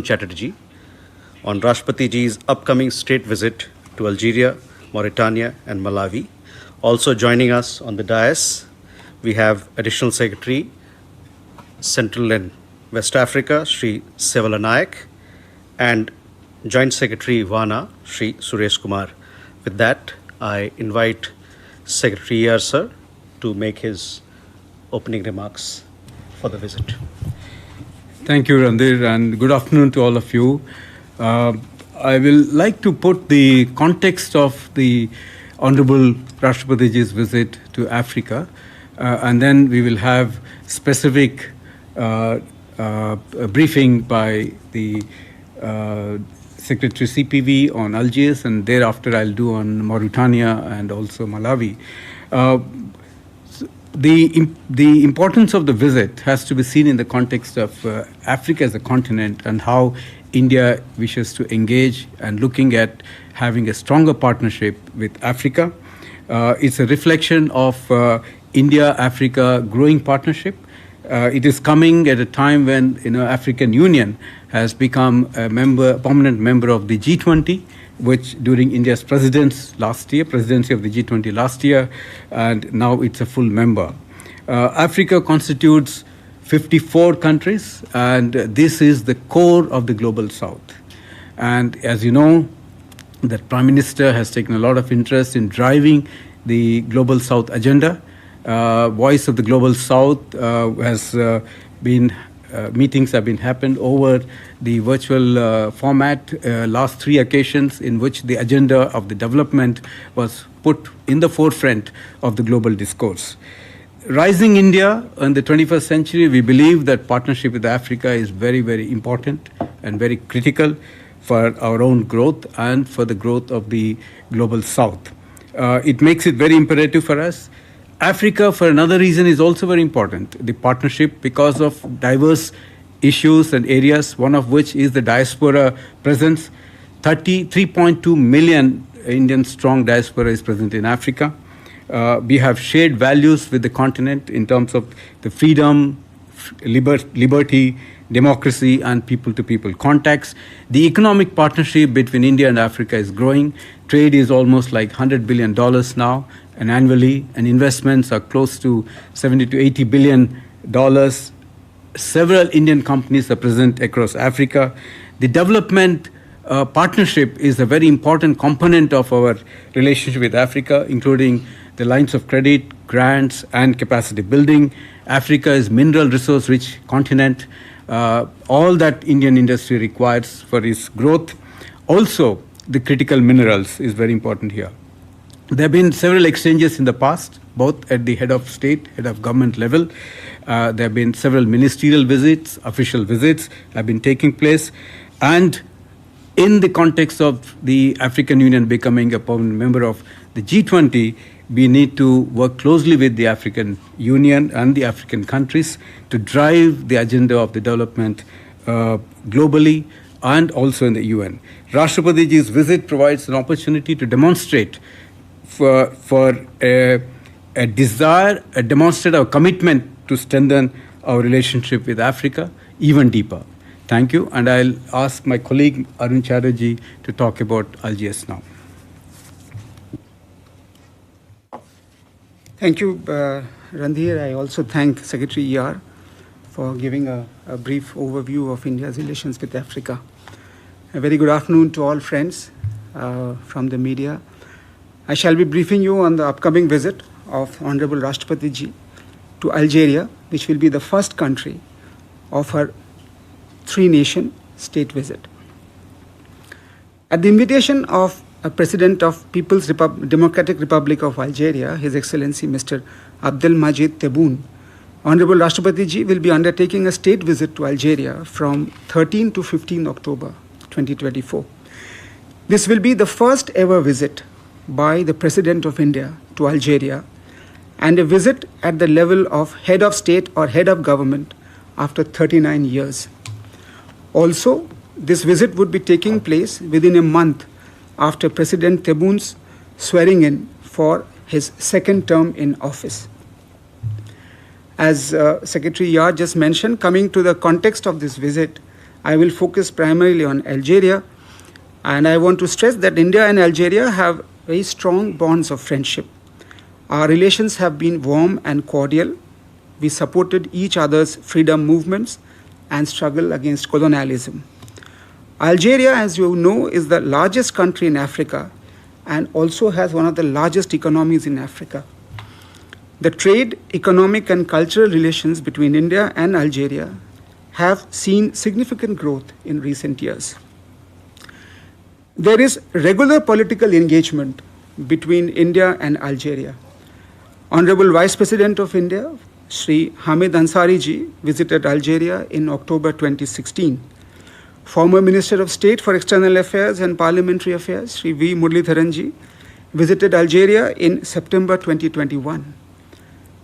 Chatterjee on Rashtrapati Ji's upcoming state visit to Algeria, Mauritania, and Malawi. Also joining us on the dais, we have Additional Secretary, Central and West Africa, Sri Sevala Nayak, and Joint Secretary Vana, Sri Suresh Kumar. With that, I invite Secretary ER sir to make his opening remarks for the visit. Thank you, Randir, and good afternoon to all of you. I will like to put the context of the Honorable Rashtrapati Ji's visit to Africa, and then we will have specific briefing by the Secretary CPV on Algiers, and thereafter I'll do on Mauritania and also Malawi. The importance of the visit has to be seen in the context of Africa as a continent and how India wishes to engage and looking at having a stronger partnership with Africa. It's a reflection of India-Africa growing partnership. It is coming at a time when African Union has become a permanent member of the G20, which during India's presidency of the G20 last year, and now it's a full member. Africa constitutes 54 countries, and this is the core of the global South. And as you know, the Prime Minister has taken a lot of interest in driving the Global South agenda. Voice of the Global South meetings have been happened over the virtual format, last 3 occasions in which the agenda of the development was put in the forefront of the global discourse. Rising India in the 21st century, we believe that partnership with Africa is very, very important and very critical for our own growth and for the growth of the global South. It makes it very imperative for us. Africa, for another reason, is also very important. The partnership, because of diverse issues and areas, one of which is the diaspora presence. 3.2 million Indian strong diaspora is present in Africa. We have shared values with the continent in terms of the freedom, liberty, democracy, and people-to-people contacts. The economic partnership between India and Africa is growing. Trade is almost like $100 billion now, and annually, and investments are close to $70 to $80 billion. Several Indian companies are present across Africa. The development partnership is a very important component of our relationship with Africa, including the lines of credit, grants, and capacity building. Africa is mineral resource rich continent. All that Indian industry requires for its growth. Also, the critical minerals is very important here. There have been several exchanges in the past, both at the head of state, head of government level. There have been several ministerial visits, official visits have been taking place. And in the context of the African Union becoming a permanent member of the G20, we need to work closely with the African Union and the African countries to drive the agenda of the development globally and also in the UN. Rashtrapati Ji's visit provides an opportunity to demonstrate demonstrate our commitment to strengthen our relationship with Africa even deeper. Thank you, and I'll ask my colleague Arun Chatterjee to talk about Algiers now. Thank you, Randhir. I also thank Secretary ER for giving a brief overview of India's relations with Africa. A very good afternoon to all friends from the media. I shall be briefing you on the upcoming visit of Honorable Rashtrapati Ji to Algeria, which will be the first country of her 3-nation state visit. At the invitation of President of People's Democratic Republic of Algeria, His Excellency Mr. Abdelmajid Tebboune, Honorable Rashtrapati Ji will be undertaking a state visit to Algeria from 13 to 15 October 2024. This will be the first ever visit by the President of India to Algeria, and a visit at the level of head of state or head of government after 39 years. Also, this visit would be taking place within a month after President Tebboune's swearing in for his second term in office. As Secretary Yar just mentioned, coming to the context of this visit, I will focus primarily on Algeria, and I want to stress that India and Algeria have very strong bonds of friendship. Our relations have been warm and cordial. We supported each other's freedom movements and struggle against colonialism. Algeria, as you know, is the largest country in Africa and also has one of the largest economies in Africa. The trade, economic, and cultural relations between India and Algeria have seen significant growth in recent years. There is regular political engagement between India and Algeria. Honorable Vice President of India, Shri Hamid Ansari ji, visited Algeria in October 2016. Former Minister of State for External Affairs and Parliamentary Affairs, Shri V. Muralidharan ji, visited Algeria in September 2021.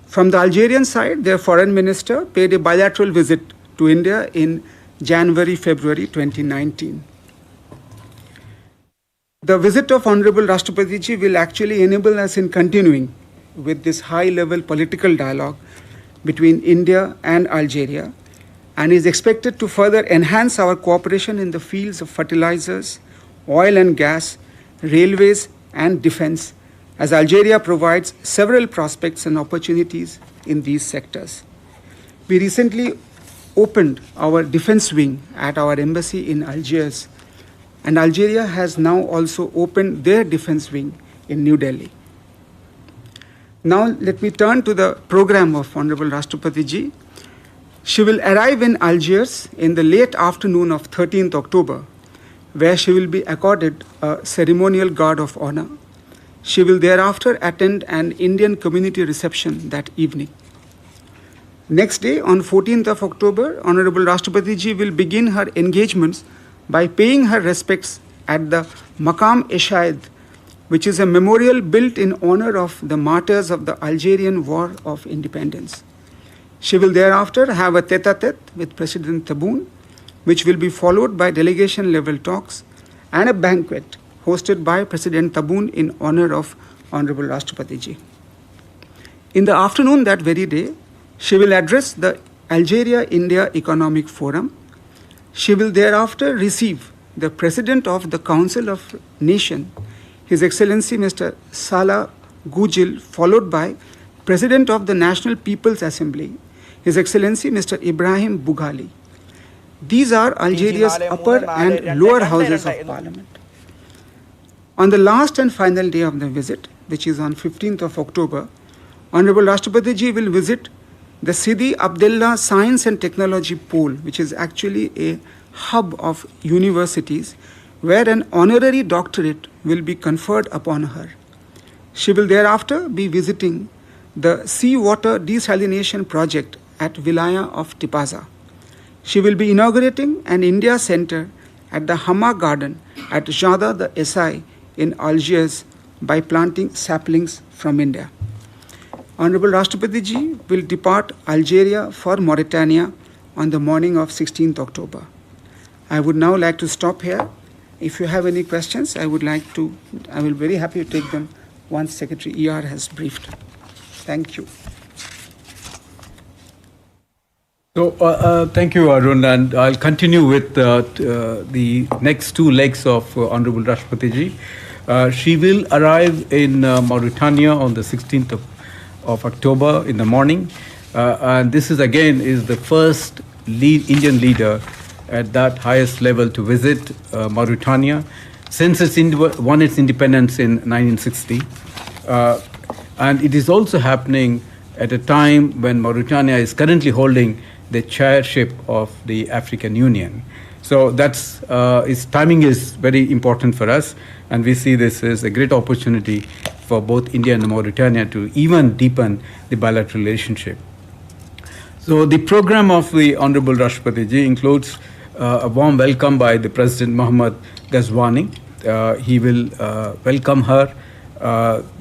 From the Algerian side, their foreign minister paid a bilateral visit to India in January-February 2019. The visit of Honorable Rashtrapati ji will actually enable us in continuing with this high-level political dialogue between India and Algeria, and is expected to further enhance our cooperation in the fields of fertilizers, oil and gas, railways, and defense, as Algeria provides several prospects and opportunities in these sectors. We recently opened our defense wing at our embassy in Algiers, and Algeria has now also opened their defense wing in New Delhi. Now let me turn to the program of Honorable Rashtrapati ji. She will arrive in Algiers in the late afternoon of 13th October, where she will be accorded a ceremonial guard of honor. She will thereafter attend an Indian community reception that evening. Next day, on 14th of October, Honorable Rashtrapati ji will begin her engagements by paying her respects at the Maqam-e-Shahid, which is a memorial built in honor of the martyrs of the Algerian War of Independence. She will thereafter have a tete-a-tete with President Tebboune, which will be followed by delegation-level talks and a banquet hosted by President Tebboune in honor of Honorable Rashtrapati ji. In the afternoon that very day, she will address the Algeria-India Economic Forum. She will thereafter receive the President of the Council of Nations, His Excellency Mr. Salah Gujil, followed by President of the National People's Assembly, His Excellency Mr. Ibrahim Bughali. These are Algeria's upper and lower houses of parliament. On the last and final day of the visit, which is on 15th of October, Honorable Rashtrapati ji will visit the Sidi Abdullah Science and Technology Pole, which is actually a hub of universities where an honorary doctorate will be conferred upon her. She will thereafter be visiting the seawater desalination project at Wilaya of Tipaza. She will be inaugurating an India Center at the Hama Garden at Jada the SI in Algiers by planting saplings from India. Honorable Rashtrapati ji will depart Algeria for Mauritania on the morning of 16th October. I would now like to stop here. If you have any questions, I will be very happy to take them once Secretary ER has briefed. Thank you. So thank you, Arun, and I'll continue with the next two legs of Honorable Rashtrapati ji. She will arrive in Mauritania on the 16th of October in the morning, and this is the first Indian leader at that highest level to visit Mauritania since it won its independence in 1960. And it is also happening at a time when Mauritania is currently holding the chairship of the African Union. So its timing is very important for us, and we see this as a great opportunity for both India and Mauritania to even deepen the bilateral relationship. So the program of the Honorable Rashtrapati ji includes a warm welcome by the President Mohammad Ghazouani. He will welcome her.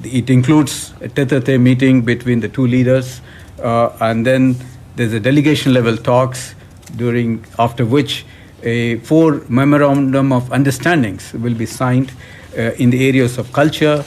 It includes a tete-a-tete meeting between the two leaders, and then there's a delegation level talks after which 4 memorandum of understandings will be signed in the areas of culture,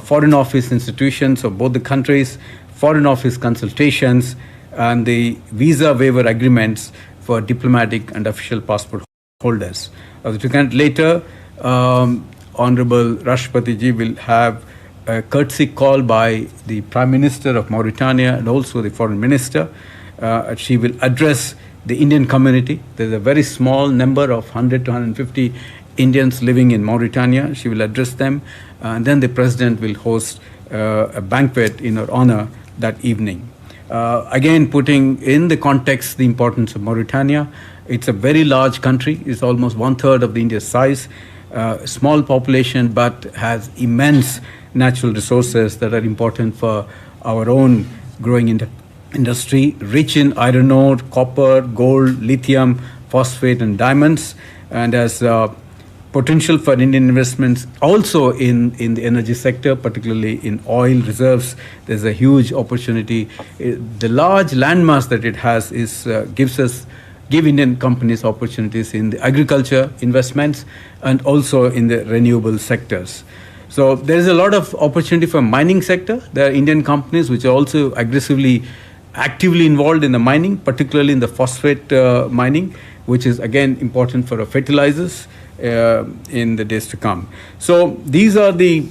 foreign office institutions of both the countries, foreign office consultations, and the visa waiver agreements for diplomatic and official passport holders. Later, Honorable Rashtrapati Ji will have a courtesy call by the Prime Minister of Mauritania and also the Foreign Minister. She will address the Indian community. There's a very small number of 100 to 150 Indians living in Mauritania. She will address them, and then the President will host a banquet in her honor that evening. Again, putting in the context the importance of Mauritania, it's a very large country. It's almost 1/3 of the India's size. Small population, but has immense natural resources that are important for our own growing industry, rich in iron ore, copper, gold, lithium, phosphate, and diamonds, and has potential for Indian investments also in the energy sector, particularly in oil reserves. There's a huge opportunity. The large landmass that it has give Indian companies opportunities in the agriculture investments and also in the renewable sectors. So there is a lot of opportunity for mining sector. There are Indian companies which are also actively involved in the mining, particularly in the phosphate mining, which is again important for fertilizers in the days to come. So these are the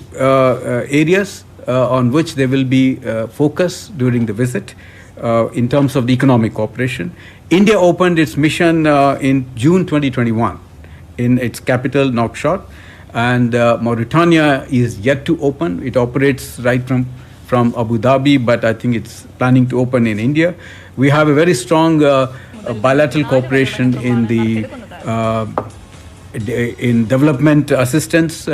areas on which there will be focus during the visit in terms of the economic cooperation. India opened its mission in June 2021 in its capital, Nouakchott, and Mauritania is yet to open. It operates right from Abu Dhabi, but I think it's planning to open in India. We have a very strong bilateral cooperation in development assistance,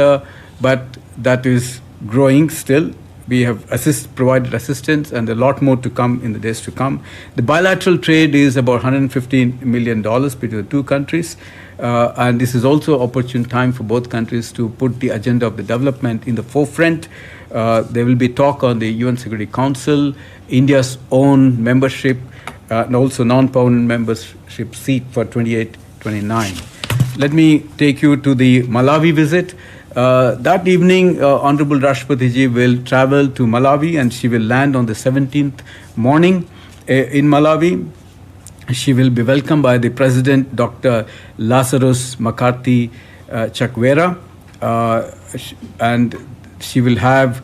but that is growing still. We have provided assistance and a lot more to come in the days to come. The bilateral trade is about $115 million between the two countries. And this is also opportune time for both countries to put the agenda of the development in the forefront. There will be talk on the UN Security Council, India's own membership, and also non-permanent membership seat for 28-29. Let me take you to the Malawi visit. That evening, Honorable Rashtrapati Ji will travel to Malawi, and she will land on the 17th morning in Malawi. She will be welcomed by the President, Dr. Lazarus McCarthy Chakwera, and she will have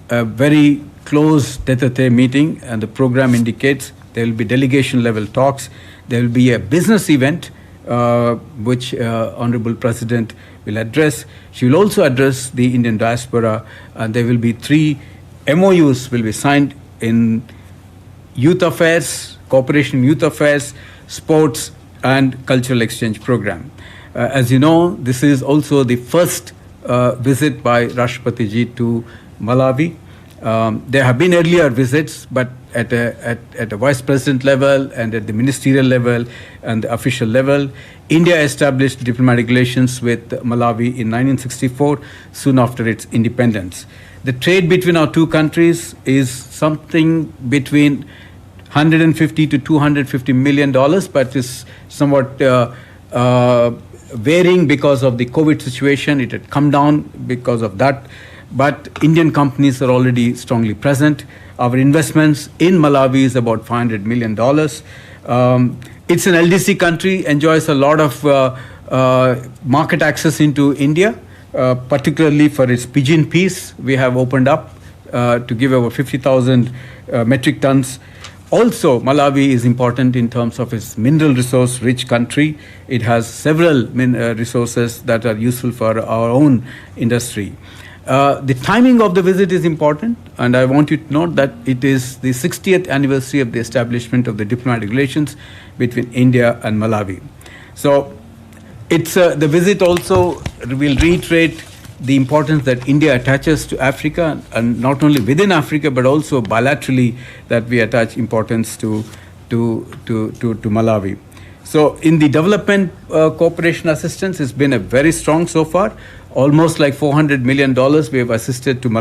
a very close tete-a-tete meeting, and the program indicates there will be delegation-level talks. There will be a business event which Honorable President will address. She will also address the Indian diaspora, and there will be 3 MOUs will be signed in youth affairs, cooperation in youth affairs, sports, and cultural exchange program. As you know, this is also the first visit by Rashtrapati Ji to Malawi. There have been earlier visits, but at a vice president level and at the ministerial level and the official level. India established diplomatic relations with Malawi in 1964, soon after its independence. The trade between our two countries is something between $150 to $250 million, but is somewhat varying because of the COVID situation. It had come down because of that. But Indian companies are already strongly present. Our investments in Malawi is about $500 million. It's an LDC country, enjoys a lot of market access into India, particularly for its pigeon peas. We have opened up to give over 50,000 metric tons. Also, Malawi is important in terms of its mineral resource rich country. It has several resources that are useful for our own industry. The timing of the visit is important, and I want you to note that it is the 60th anniversary of the establishment of the diplomatic relations between India and Malawi. So it's the visit also will reiterate the importance that India attaches to Africa, and not only within Africa but also bilaterally that we attach importance to Malawi. So in the development cooperation assistance, it's been a very strong so far. Almost like $400 million we have assisted to Malawi.